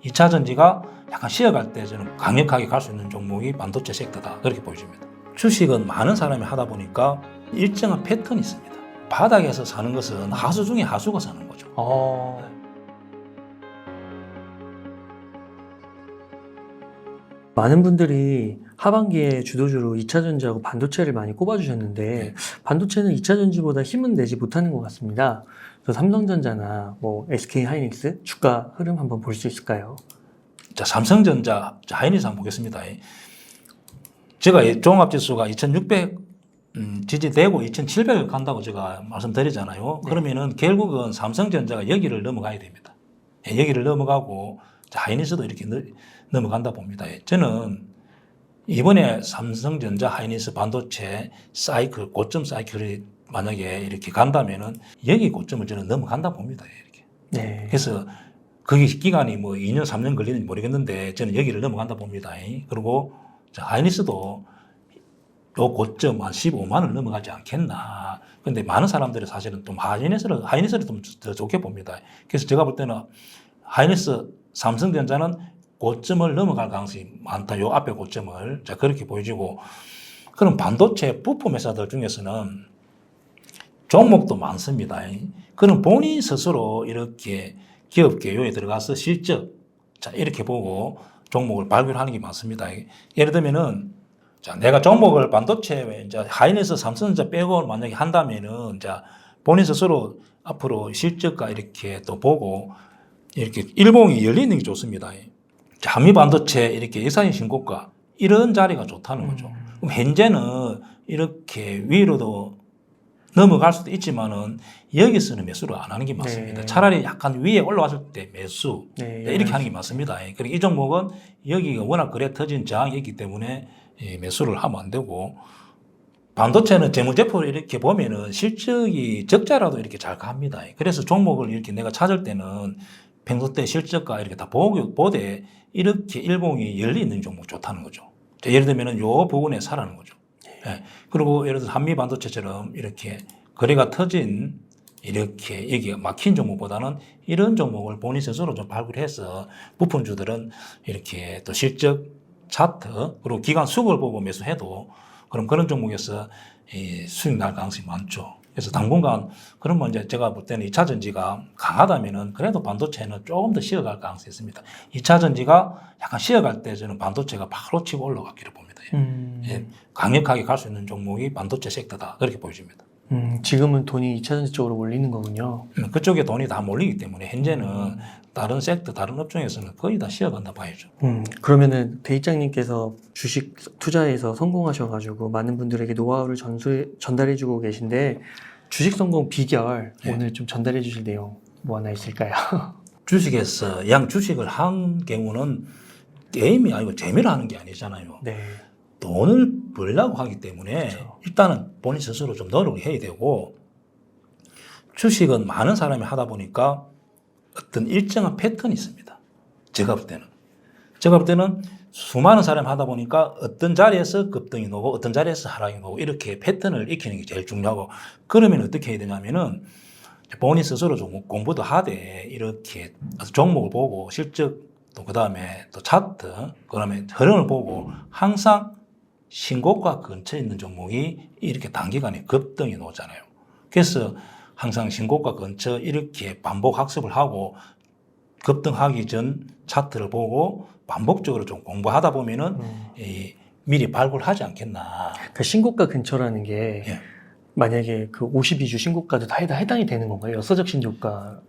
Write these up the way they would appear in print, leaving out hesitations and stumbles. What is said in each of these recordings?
2차 전지가 약간 쉬어갈 때 저는 강력하게 갈 수 있는 종목이 반도체 섹터다. 그렇게 보여집니다. 주식은 많은 사람이 하다 보니까 일정한 패턴이 있습니다. 바닥에서 사는 것은 하수 중에 하수가 사는 거죠. 많은 분들이 하반기에 주도주로 2차 전지하고 반도체를 많이 꼽아주셨는데 반도체는 2차 전지보다 힘은 내지 못하는 것 같습니다. 그래서 삼성전자나 뭐 SK 하이닉스 주가 흐름 한번 볼 수 있을까요? 자, 삼성전자, 하이닉스 한번 보겠습니다. 제가 종합지수가 2600 지지되고 2700을 간다고 제가 말씀드리잖아요. 그러면은 결국은 삼성전자가 여기를 넘어가야 됩니다. 여기를 넘어가고 하이닉스도 이렇게 넘어간다 봅니다. 저는 이번에 삼성전자, 하이닉스, 반도체 사이클, 고점 사이클이 만약에 이렇게 간다면은 여기 고점을 저는 넘어간다 봅니다. 이렇게. 네. 그래서 그게 기간이 뭐 2년, 3년 걸리는지 모르겠는데 저는 여기를 넘어간다 봅니다. 그리고 하이닉스도 요 고점 한 15만 원 넘어가지 않겠나. 근데 많은 사람들이 사실은 좀 하이닉스를 좀 더 좋게 봅니다. 그래서 제가 볼 때는 하이닉스, 삼성전자는 고점을 넘어갈 가능성이 많다. 요 앞에 고점을. 자, 그렇게 보여지고. 그럼 반도체 부품 회사들 중에서는 종목도 많습니다. 그럼 본인 스스로 이렇게 기업 개요에 들어가서 실적, 자, 이렇게 보고 종목을 발굴하는 게 많습니다. 예를 들면은, 자, 내가 종목을 반도체, 이제 하이닉스, 삼성전자 빼고 만약에 한다면은, 자, 본인 스스로 앞으로 실적과 이렇게 또 보고, 이렇게 일봉이 열리는 게 좋습니다. 자, 한미 반도체 이렇게 역사적 신고가, 이런 자리가 좋다는 거죠. 그럼 현재는 이렇게 위로도 넘어갈 수도 있지만은 여기서는 매수를 안 하는 게 맞습니다. 네. 차라리 약간 위에 올라왔을 때 매수, 네, 이렇게 하는 게 맞습니다. 그리고 이 종목은 여기가 워낙 거래 터진 저항이 있기 때문에 매수를 하면 안 되고, 반도체는 재무제표를 이렇게 보면은 실적이 적자라도 이렇게 잘 갑니다. 그래서 종목을 이렇게 내가 찾을 때는 평소 때 실적과 이렇게 다 보되 이렇게 일봉이 열리는 종목 좋다는 거죠. 예를 들면은 요 부분에 사라는 거죠. 그리고 예를 들어서 한미 반도체처럼 이렇게 거래가 터진 이렇게 여기 막힌 종목보다는 이런 종목을 본인 스스로 좀 발굴해서 부품주들은 이렇게 또 실적 차트 그리고 기간 수급을 보고 매수해도 그럼 그런 종목에서 수익 날 가능성이 많죠. 그래서 당분간 그러면 이제 제가 볼 때는 2차 전지가 강하다면은 그래도 반도체는 조금 더 쉬어갈 가능성이 있습니다. 2차 전지가 약간 쉬어갈 때 저는 반도체가 바로 치고 올라가기를 봅니다. 강력하게 갈 수 있는 종목이 반도체 섹터다. 그렇게 보여집니다. 지금은 돈이 2차 전지 쪽으로 몰리는 거군요. 그쪽에 돈이 다 몰리기 때문에 현재는 다른 섹터, 다른 업종에서는 거의 다 쉬어간다 봐야죠. 그러면은 대입장님께서 주식 투자에서 성공하셔가지고 많은 분들에게 노하우를 전달해주고 계신데 주식 성공 비결 오늘 좀 전달해 주실 내용 뭐 하나 있을까요? 주식에서 주식을 한 경우는 게임이 아니고 재미로 하는 게 아니잖아요. 네. 돈을 벌려고 하기 때문에 그렇죠. 일단은 본인 스스로 좀 노력을 해야 되고, 주식은 많은 사람이 하다 보니까 어떤 일정한 패턴이 있습니다. 제가 볼 때는 수많은 사람이 하다 보니까 어떤 자리에서 급등이 나고 어떤 자리에서 하락이 나고 이렇게 패턴을 익히는 게 제일 중요하고, 그러면 어떻게 해야 되냐면은 본인 스스로 좀 공부도 하되 이렇게 종목을 보고 실적 또 그다음에 또 차트 그다음에 흐름을 보고 항상 신고가 근처에 있는 종목이 이렇게 단기간에 급등이 나오잖아요. 그래서 항상 신고가 근처 이렇게 반복 학습을 하고 급등하기 전 차트를 보고 반복적으로 좀 공부하다 보면은 미리 발굴하지 않겠나. 그 신고가 근처라는 게 만약에 그 52주 신고가도 다 해당이 되는 건가요? 역사적 신고가여야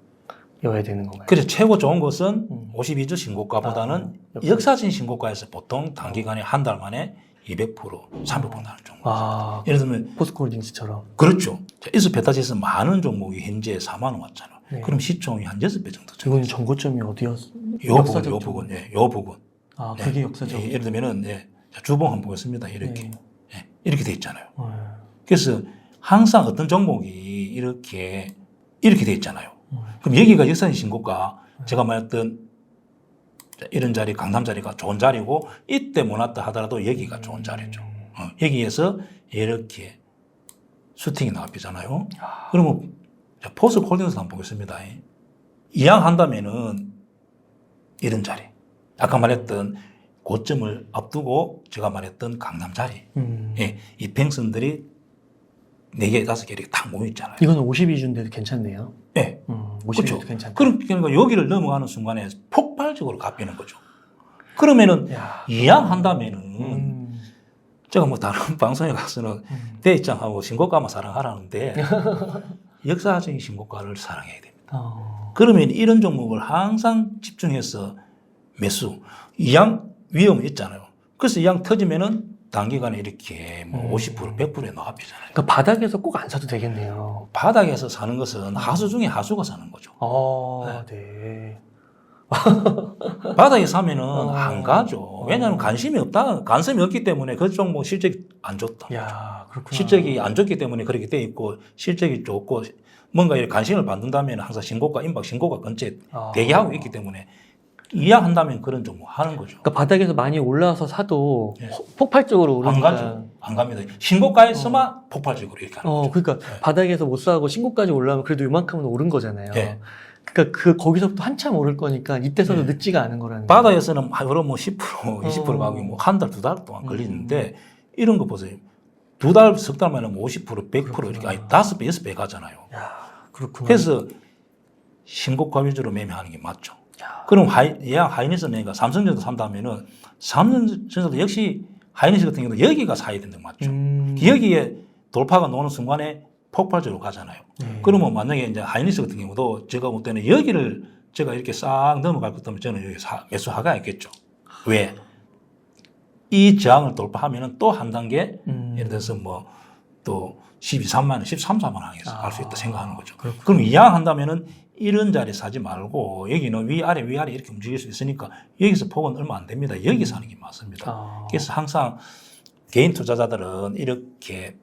되는 건가요? 그래서 최고 좋은 것은 52주 신고가보다는 역사적 신고가에서 보통 단기간에 한 달 만에 200%, 300% 나는 종목. 예를 들면 포스코홀딩스처럼. 그렇죠. 이스페타지에서 많은 종목이 현재 4만 원 왔잖아. 네. 그럼 시총이 한 6배 정도. 이건 정고점이 어디였어요? 요 부분. 그게 역사적. 예를 들면은 주봉 한번 보겠습니다. 이렇게 이렇게 돼 있잖아요. 네. 그래서 항상 어떤 종목이 이렇게 돼 있잖아요. 그럼 여기가 역사적 신고가 제가 말했던 이런 자리, 강남 자리가 좋은 자리고 이때 못 왔다 하더라도 여기가 좋은 자리죠. 여기에서 이렇게 슈팅이 나왔잖아요. 그러면 포스코홀딩스 한번 보겠습니다. 이왕 한다면은 이런 자리. 아까 말했던 고점을 앞두고 제가 말했던 강남 자리. 예, 이 팽선들이 4개, 5개 이렇게 딱 모여있잖아요. 이거는 52주인데도 괜찮네요. 예. 52주도 그렇죠. 괜찮다. 그러니까 여기를 넘어가는 순간에 폭발적으로 갚이는 거죠. 그러면은 야. 이양한다면은 제가 뭐 다른 방송에 가서는 대입장하고 신고가만 사랑하라는데 역사적인 신고가를 사랑해야 됩니다. 그러면 이런 종목을 항상 집중해서 매수. 이양 위험이 있잖아요. 그래서 이양 터지면은 단기간에 이렇게 뭐 50%, 100%에 나가잖아요. 그러니까 바닥에서 꼭 안 사도 되겠네요. 바닥에서 사는 것은 하수 중에 하수가 사는 거죠. 네. 바닥에 사면은 안 가죠. 왜냐하면 관심이 없기 때문에 그 종목 실적이 안 좋다. 야, 그렇구나. 실적이 안 좋기 때문에 그렇게 돼 있고 실적이 좋고 뭔가 이렇게 관심을 받는다면 항상 신고가, 임박 신고가 근처에 대기하고 있기 때문에 이해한다면 그런 종목 하는 거죠. 그러니까 바닥에서 많이 올라와서 사도 예. 폭발적으로 오르니까. 안 가죠. 안 갑니다. 신고가에서만 폭발적으로 이렇게 하는 거죠. 그러니까 네. 바닥에서 못 사고 신고까지 올라오면 그래도 요만큼은 오른 거잖아요. 네. 그러니까 거기서부터 한참 오를 거니까 이때서도 네. 늦지가 않은 거라는 거예요. 바닥에서는 그럼 뭐 10%, 20% 가고 뭐 한 달, 2달 동안 걸리는데 이런 거 보세요. 2달, 석 달 만에 50%, 100% 이렇게 아니 5배, 6배 가잖아요. 야, 그렇구나. 그래서 신고가 위주로 매매하는 게 맞죠. 그럼 예약 하이닉스 내가 삼성전자 산다면은 삼성전자도 역시 하이닉스 같은 경우도 여기가 사야 된다 맞죠. 여기에 돌파가 나오는 순간에 폭발적으로 가잖아요. 그러면 만약에 이제 하이닉스 같은 경우도 제가 볼 때는 여기를 제가 이렇게 싹 넘어갈 것 같으면 저는 여기 매수하가 있겠죠. 왜? 이 저항을 돌파하면은 또 한 단계 예를 들어서 뭐 또 12,3만 원, 13, 14만 원 할 수 있다 생각하는 거죠. 그럼 이양한다면은 이런 자리 사지 말고 여기는 위아래 이렇게 움직일 수 있으니까 여기서 폭은 얼마 안 됩니다. 여기 사는 게 맞습니다. 그래서 항상 개인 투자자들은 이렇게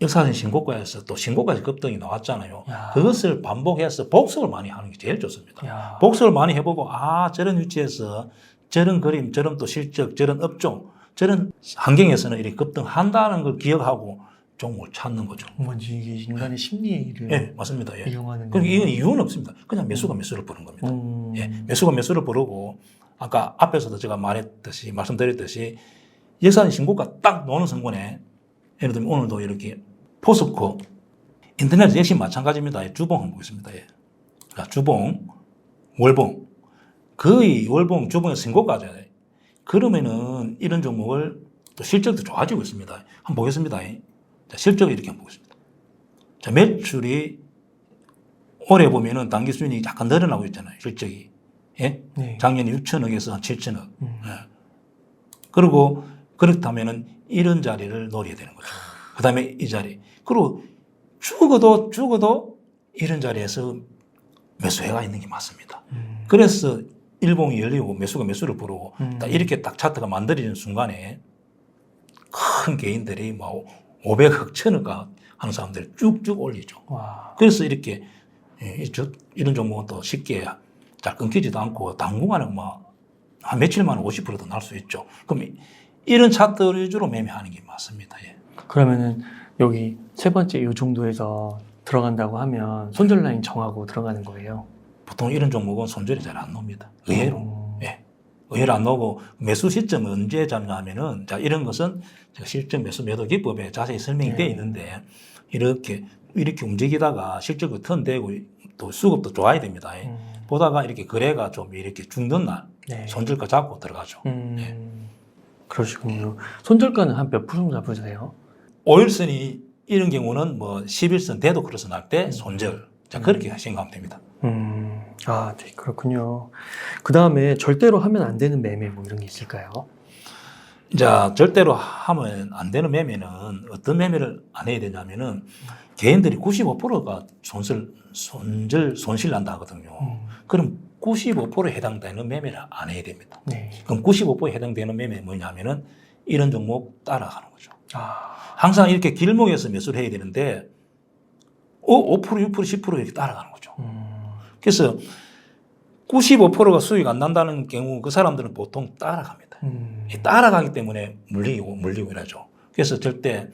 역사적인 신고가에서 또 신고까지 급등이 나왔잖아요. 그것을 반복해서 복습을 많이 하는 게 제일 좋습니다. 복습을 많이 해보고 저런 위치에서 저런 그림, 저런 또 실적, 저런 업종, 저런 환경에서는 이렇게 급등한다는 걸 기억하고 종목을 찾는 거죠. 뭔지 이게 인간의 심리를 예, 맞습니다. 예. 이용하는 그러니까 이건 이유는 없습니다. 그냥 매수가 매수를 보는 겁니다. 예, 매수가 매수를 보르고 아까 앞에서도 제가 말씀드렸듯이 역사적인 신고가 딱 나오는 순간에 예를 들면 오늘도 이렇게 포스코 인터넷 역시 마찬가지입니다. 주봉 한번 보겠습니다. 예. 자, 주봉, 월봉 거의 월봉, 주봉의 신고가잖아요. 그러면은 이런 종목을 또 실적도 좋아지고 있습니다. 한번 보겠습니다. 자, 실적을 이렇게 한번 보겠습니다. 자, 매출이 올해 보면은 단기 수준이 약간 늘어나고 있잖아요. 실적이. 예? 네. 작년에 6천억에서 한 7천억. 예. 그리고 그렇다면은 이런 자리를 노려야 되는 거죠. 그 다음에 이 자리. 그리고 죽어도 이런 자리에서 매수해가 있는 게 맞습니다. 그래서 일봉이 열리고 매수가 매수를 부르고 딱 이렇게 딱 차트가 만들어지는 순간에 큰 개인들이 뭐 500억, 1000억 하는 사람들이 쭉쭉 올리죠. 와. 그래서 이렇게 이런 종목은 또 쉽게 잘 끊기지도 않고 당분간에 한 며칠만 50%도 날 수 있죠. 그럼 이런 차트 위주로 매매하는 게 맞습니다. 예. 그러면은 여기 세 번째 이 정도에서 들어간다고 하면 손절 라인 정하고 들어가는 거예요. 보통 이런 종목은 손절이 잘 안 나옵니다. 의외로. 예. 의외로 안 나오고 매수 시점은 언제 잡냐면은 자, 이런 것은 제가 실적 매수 매도 기법에 자세히 설명이 되어 있는데 이렇게 움직이다가 실적이 턴되고 또 수급도 좋아야 됩니다. 보다가 이렇게 거래가 좀 이렇게 죽는 날 손절가 잡고 들어가죠. 그러시군요. 손절가는 한 몇 프로 잡으세요? 5일선이 이런 경우는 뭐 11선 대도 크로스 날 때 손절. 자, 그렇게 생각하면 됩니다. 네, 그렇군요. 그 다음에 절대로 하면 안 되는 매매 뭐 이런 게 있을까요? 자, 절대로 하면 안 되는 매매는 어떤 매매를 안 해야 되냐면은 개인들이 95%가 손실 난다 하거든요. 그럼 95%에 해당되는 매매를 안 해야 됩니다. 네. 그럼 95%에 해당되는 매매 뭐냐면은 이런 종목 따라가는 거죠. 항상 이렇게 길목에서 매수를 해야 되는데 5%, 6%, 10% 이렇게 따라가는 거죠. 그래서 95%가 수익 안 난다는 경우 그 사람들은 보통 따라갑니다. 따라가기 때문에 물리고 이러죠. 그래서 절대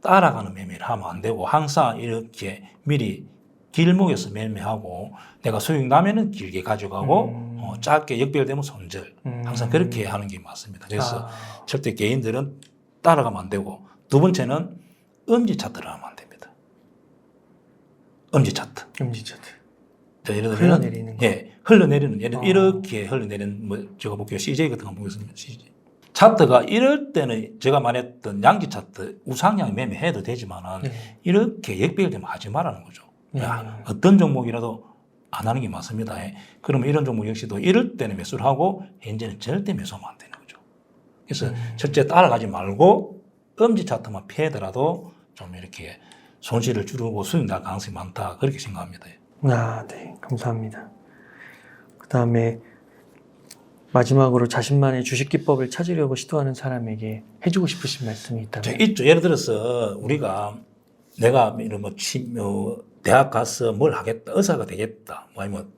따라가는 매매를 하면 안 되고 항상 이렇게 미리 길목에서 매매하고 내가 수익 나면은 길게 가져가고 작게 역배열되면 손절. 항상 그렇게 하는 게 맞습니다. 그래서 아. 절대 개인들은 따라가면 안 되고, 두 번째는 엄지 차트를 하면 안 됩니다. 엄지 차트. 엄지 차트. 자, 예를 들면 흘러내리는 거. 예, 흘러내리는 예를 이렇게 흘러내리는 뭐 제가 볼게요. CJ 같은 거 한번 보겠습니다. CJ. 차트가 이럴 때는 제가 말했던 양지 차트 우상향 매매해도 되지만은 네. 이렇게 역배열되면 하지 말라는 거죠. 네. 어떤 종목이라도 안 하는 게 맞습니다. 그러면 이런 종목 역시도 이럴 때는 매수를 하고 현재는 절대 매수하면 안 되는 거죠. 그래서 절대 따라가지 말고 엄지 차트만 피하더라도 좀 이렇게 손실을 줄이고 수익 날 가능성이 많다. 그렇게 생각합니다. 아, 네. 감사합니다. 그 다음에 마지막으로 자신만의 주식 기법을 찾으려고 시도하는 사람에게 해주고 싶으신 말씀이 있다면? 있죠. 예를 들어서 우리가 내가 이런 대학 가서 뭘 하겠다, 의사가 되겠다, 뭐 아니면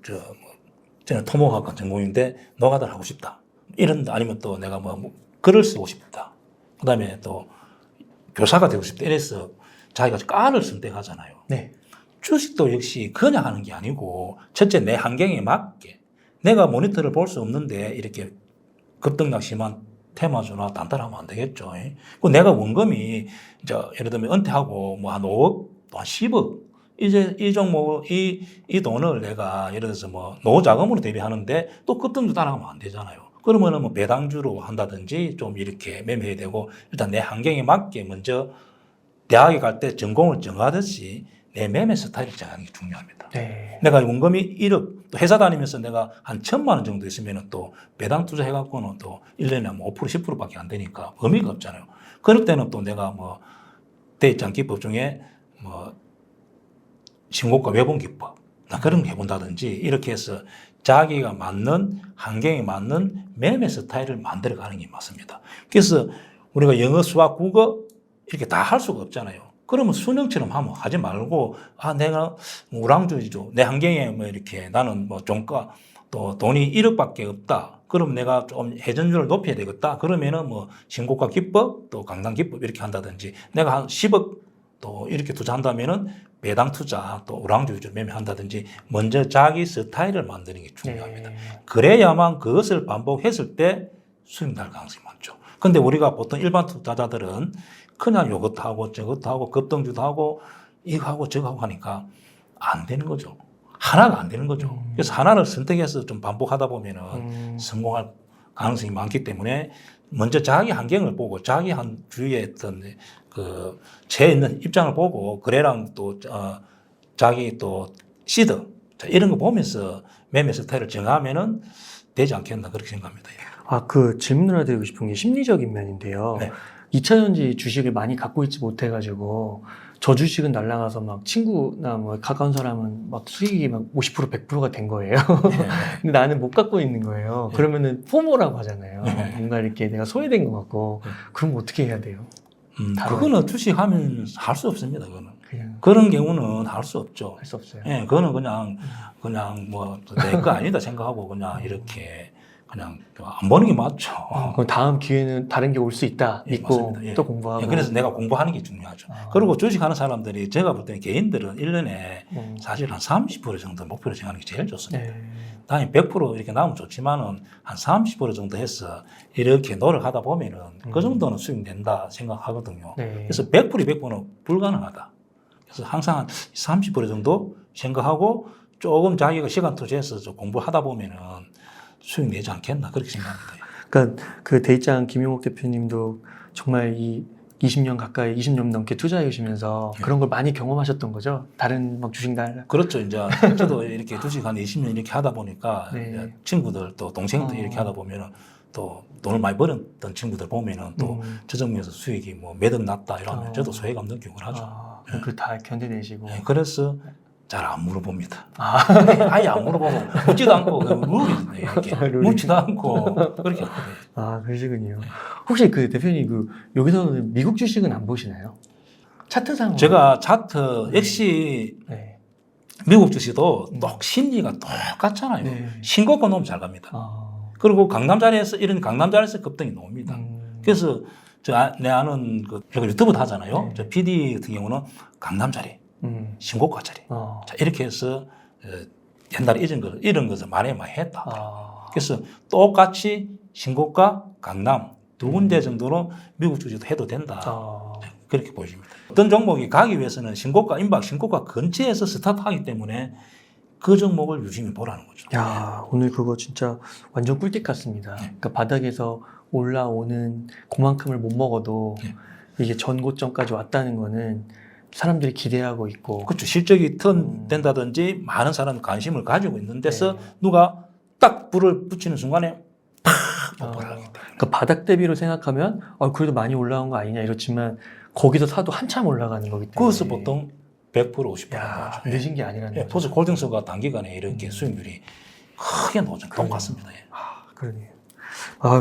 저는 토목학과 전공인데 노가다를 하고 싶다. 이런 아니면 또 내가 뭐 글을 쓰고 싶다. 그다음에 또 교사가 되고 싶다. 이래서 자기가 과를 선택하잖아요. 네. 주식도 역시 그냥 하는 게 아니고 첫째 내 환경에 맞게 내가 모니터를 볼 수 없는데 이렇게 급등락 심한 테마주나 단타하면 안 되겠죠. 그 내가 원금이 이제 예를 들면 은퇴하고 뭐 한 5억 또 한 10억 이제 이 종목 이 돈을 내가 예를 들어서 뭐 노자금으로 대비하는데 또 급등주 따라가면 안 되잖아요. 그러면은 뭐 배당주로 한다든지 좀 이렇게 매매해야 되고 일단 내 환경에 맞게 먼저 대학에 갈 때 전공을 정하듯이 내 매매 스타일을 정하는 게 중요합니다. 네. 내가 원금이 1억, 또 회사 다니면서 내가 한 1,000만 원 정도 있으면 또 배당 투자해갖고는 또 1년에 뭐 5%, 10%밖에 안 되니까 의미가 없잖아요. 그럴 때는 또 내가 뭐 대입장 기법 중에 뭐 신고가 외본 기법, 그런 거 해본다든지 이렇게 해서 자기가 맞는 환경에 맞는 매매 스타일을 만들어가는 게 맞습니다. 그래서 우리가 영어, 수학, 국어 이렇게 다 할 수가 없잖아요. 그러면 수능처럼 하지 말고, 내가 우랑주의죠. 내 환경에 뭐 이렇게 나는 뭐 종가 또 돈이 1억밖에 없다. 그럼 내가 좀 회전율을 높여야 되겠다. 그러면은 뭐 신고가 기법 또 강당 기법 이렇게 한다든지 내가 한 10억 또 이렇게 투자한다면은 배당 투자 또 우랑주의를 매매한다든지 먼저 자기 스타일을 만드는 게 중요합니다. 네. 그래야만 그것을 반복했을 때 수익 날 가능성이 많죠. 근데 우리가 보통 일반 투자자들은 그냥 요것도 하고 저것도 하고 급등주도 하고 이거 하고 저거 하고 하니까 안 되는 거죠. 하나가 안 되는 거죠. 그래서 하나를 선택해서 좀 반복하다 보면은 성공할 가능성이 많기 때문에 먼저 자기 환경을 보고 자기 한 주위에 어떤 제 있는 입장을 보고 거래량 또 자기 또 시드 이런 거 보면서 매매 스타일을 정하면은 되지 않겠나 그렇게 생각합니다. 질문을 하나 드리고 싶은 게 심리적인 면인데요. 네. 2차전지 주식을 많이 갖고 있지 못해가지고 저 주식은 날라가서 막 친구나 뭐 가까운 사람은 막 수익이 막 50% 100%가 된 거예요. 네. 근데 나는 못 갖고 있는 거예요. 네. 그러면은 포모라고 하잖아요. 네. 뭔가 이렇게 내가 소외된 것 같고 그럼 어떻게 해야 돼요? 그거는 주식하면 할 수 없습니다. 그거는 그냥 그런 경우는 할 수 없죠. 할 수 없어요. 예, 그거는 그냥 뭐 내 거 아니다 생각하고 그냥 이렇게 그냥 안 보는 게 맞죠. 그럼 다음 기회는 다른 게 올 수 있다 예, 믿고 맞습니다. 예. 또 공부하고. 예, 그래서 내가 공부하는 게 중요하죠. 그리고 주식하는 사람들이 제가 볼 때는 개인들은 1년에 사실 한 30% 정도 목표를 정하는 게 제일 좋습니다. 네. 당연히 100% 이렇게 나오면 좋지만은 한 30% 정도 해서 이렇게 노력하다 보면은 그 정도는 수익 낸다 생각하거든요. 네. 그래서 100% 200%는 불가능하다. 그래서 항상 한 30% 정도 생각하고 조금 자기가 시간 투자해서 좀 공부하다 보면은 수익 내지 않겠나 그렇게 생각합니다. 그러니까 그 대입장 김용옥 대표님도 정말 이 20년 가까이 20년 넘게 투자해 오시면서 그런 걸 많이 경험하셨던 거죠? 다른 막 주식 날 그렇죠. 이제 저도 이렇게 주식 한 20년 이렇게 하다 보니까 네. 이제 친구들 또 동생들 이렇게 하다 보면은 또 돈을 많이 벌었던 친구들 보면은 또 저 점에서 수익이 뭐 매듭 났다 이러면 저도 소외감 느끼고 하죠. 그걸 다 견뎌내시고. 네, 그래서 잘 안 물어봅니다. 아예 안 물어보고 묻지도 않고 룰이 이렇게 묻지도 않고 그렇게 하거든요. 그러시군요. 혹시 그 대표님 여기서는 미국 주식은 안 보시나요? 차트상 제가 차트 역시 네. 미국 주식도 심리가 똑같잖아요. 네. 신고가 너무 잘 갑니다. 그리고 강남자리에서 이런 강남자리에서 급등이 나옵니다. 그래서 내 아는 제가 유튜브도 하잖아요. 네. 저 PD 같은 경우는 강남자리, 신고가 자리. 자, 이렇게 해서 옛날에 이런 것을 많이 했다. 그래서 똑같이 신고가 강남 두 군데 정도로 미국 주주도 해도 된다. 그렇게 보여집니다. 어떤 종목이 가기 위해서는 신고가, 임박 신고가 근처에서 스타트하기 때문에 그 종목을 유심히 보라는 거죠. 야, 오늘 그거 진짜 완전 꿀팁 같습니다. 그러니까 바닥에서 올라오는 그만큼을 못 먹어도 이게 전고점까지 왔다는 거는 사람들이 기대하고 있고. 그렇죠. 실적이 턴된다든지 많은 사람이 관심을 가지고 있는 데서 누가 딱 불을 붙이는 순간에 팍 폭발을 하게 됩니다. 그러니까 바닥 대비로 생각하면 그래도 많이 올라온 거 아니냐 이렇지만 거기서 사도 한참 올라가는 거기 때문에. 그것을 보통 100% 50% 나오죠. 늦은 게 아니라는 거죠. 포스 홀딩스가 단기간에 이렇게 수익률이 크게 나오죠. 똑같습니다. 그러네요.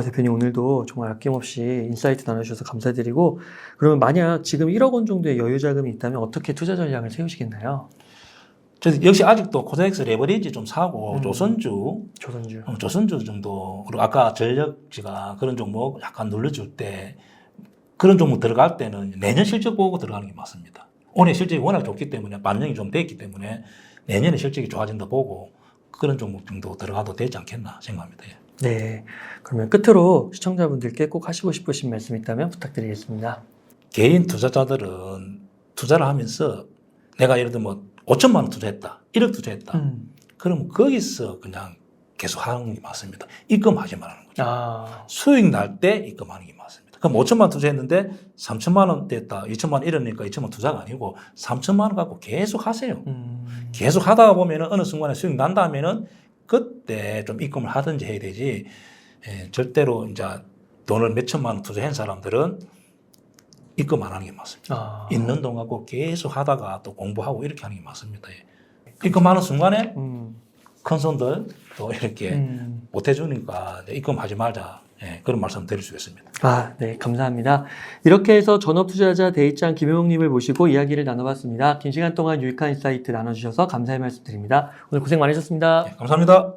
대표님 오늘도 정말 아낌없이 인사이트 나눠주셔서 감사드리고, 그러면 만약 지금 1억 원 정도의 여유 자금이 있다면 어떻게 투자 전략을 세우시겠나요? 저 역시 아직도 코스닥스 레버리지 좀 사고 조선주 정도, 그리고 아까 전력지가 그런 종목 약간 눌러줄 때 그런 종목 들어갈 때는 내년 실적 보고 들어가는 게 맞습니다. 올해 실적이 워낙 좋기 때문에 반영이 좀 됐기 때문에 내년에 실적이 좋아진다 보고 그런 종목 정도 들어가도 되지 않겠나 생각합니다. 네, 그러면 끝으로 시청자분들께 꼭 하시고 싶으신 말씀 있다면 부탁드리겠습니다. 개인 투자자들은 투자를 하면서 내가 예를 들면 5천만 원 투자했다, 1억 투자했다. 그러면 거기서 그냥 계속 하는 게 맞습니다. 입금하지 말라는 거죠. 수익 날 때 입금하는 게 맞습니다. 그럼 5천만 원 투자했는데 3천만 원 됐다, 2천만 원 이러니까 2천만 원 투자가 아니고 3천만 원 갖고 계속 하세요. 계속 하다가 보면은 어느 순간에 수익 난 다음에는 그때 좀 입금을 하든지 해야 되지. 절대로 이제 돈을 몇 천만 원 투자한 사람들은 입금 안 하는 게 맞습니다. 있는 돈 갖고 계속 하다가 또 공부하고 이렇게 하는 게 맞습니다. 입금하는 순간에 큰 손들 또 이렇게 못 해주니까 입금하지 말자. 그런 말씀 드릴 수 있습니다. 네, 감사합니다. 이렇게 해서 전업투자자 대입장 김효영님을 모시고 이야기를 나눠봤습니다. 긴 시간 동안 유익한 인사이트 나눠주셔서 감사의 말씀 드립니다. 오늘 고생 많으셨습니다. 감사합니다.